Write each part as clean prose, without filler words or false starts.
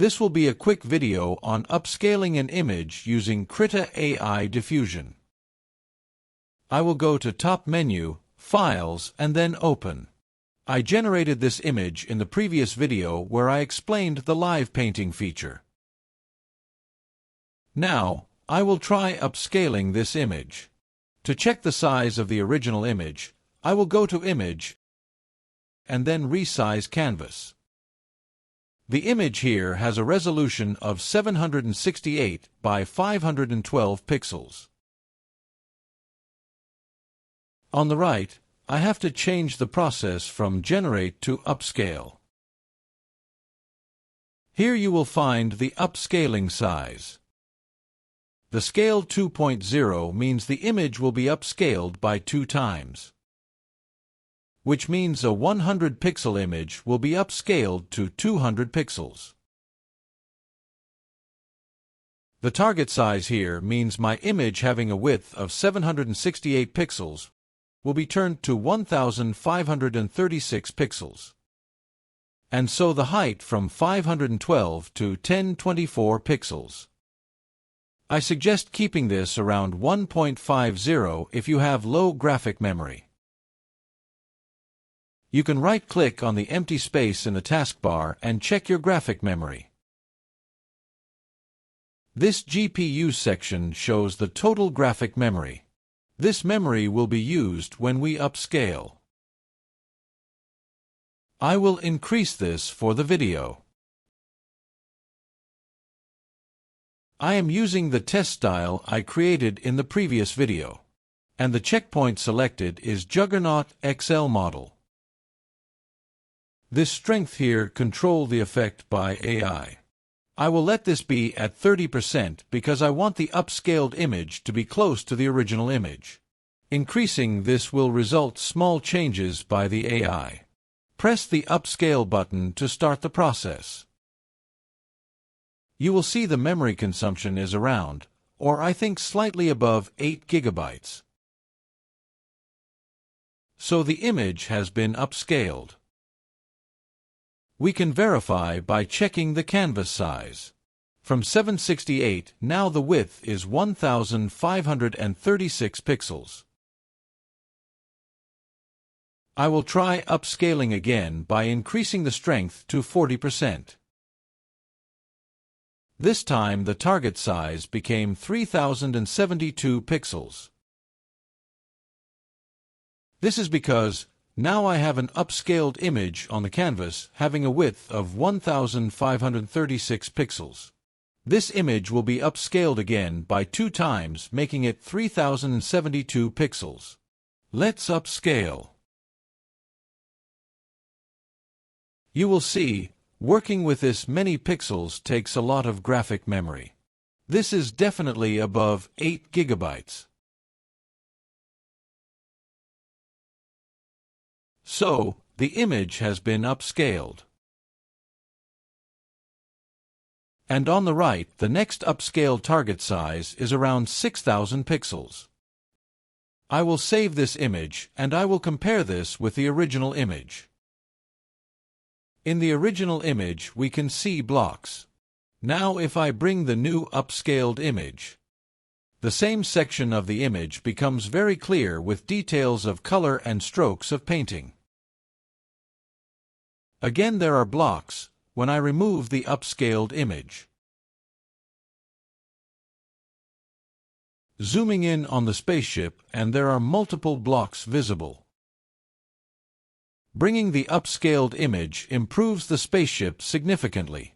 This will be a quick video on upscaling an image using Krita AI Diffusion. I will go to Top Menu, Files, and then Open. I generated this image in the previous video where I explained the live painting feature. Now, I will try upscaling this image. To check the size of the original image, I will go to Image and then Resize Canvas. The image here has a resolution of 768 by 512 pixels. On the right, I have to change the process from Generate to Upscale. Here you will find the upscaling size. The Scale 2.0 means the image will be upscaled by 2 times, which means a 100 pixel image will be upscaled to 200 pixels. The target size here means my image having a width of 768 pixels will be turned to 1536 pixels, and so the height from 512 to 1024 pixels. I suggest keeping this around 1.50 if you have low graphic memory. You can right-click on the empty space in the taskbar and check your graphic memory. This GPU section shows the total graphic memory. This memory will be used when we upscale. I will increase this for the video. I am using the test style I created in the previous video, and the checkpoint selected is Juggernaut XL model. This strength here control the effect by AI. I will let this be at 30% because I want the upscaled image to be close to the original image. Increasing this will result small changes by the AI. Press the Upscale button to start the process. You will see the memory consumption is around, or I think slightly above 8 GB. So the image has been upscaled. We can verify by checking the canvas size. From 768, now the width is 1536 pixels. I will try upscaling again by increasing the strength to 40%. This time the target size became 3072 pixels. This is because now I have an upscaled image on the canvas having a width of 1536 pixels. This image will be upscaled again by 2 times, making it 3072 pixels. Let's upscale. You will see, working with this many pixels takes a lot of graphic memory. This is definitely above 8 GB. So, the image has been upscaled. And on the right, the next upscale target size is around 6000 pixels. I will save this image and I will compare this with the original image. In the original image, we can see blocks. Now if I bring the new upscaled image, the same section of the image becomes very clear with details of color and strokes of painting. Again there are blocks when I remove the upscaled image. Zooming in on the spaceship and there are multiple blocks visible. Bringing the upscaled image improves the spaceship significantly.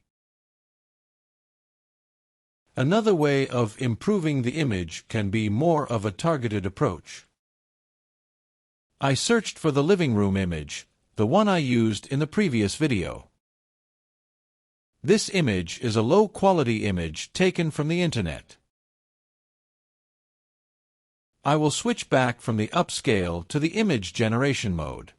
Another way of improving the image can be more of a targeted approach. I searched for the living room image, the one I used in the previous video. This image is a low-quality image taken from the internet. I will switch back from the upscale to the image generation mode.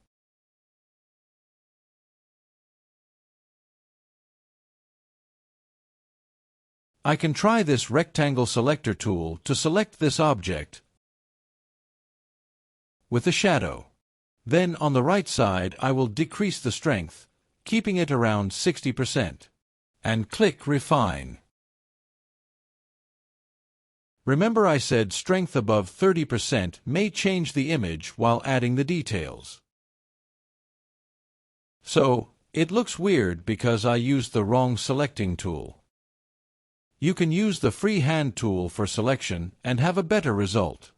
I can try this rectangle selector tool to select this object with a shadow. Then on the right side I will decrease the strength, keeping it around 60%. and click Refine. Remember I said strength above 30% may change the image while adding the details. So, it looks weird because I used the wrong selecting tool. You can use the free hand tool for selection and have a better result.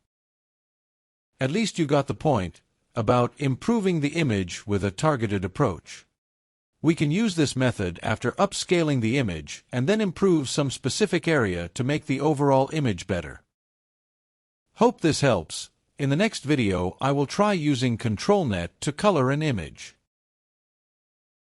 At least you got the point about improving the image with a targeted approach. We can use this method after upscaling the image and then improve some specific area to make the overall image better. Hope this helps. In the next video I will try using ControlNet to color an image.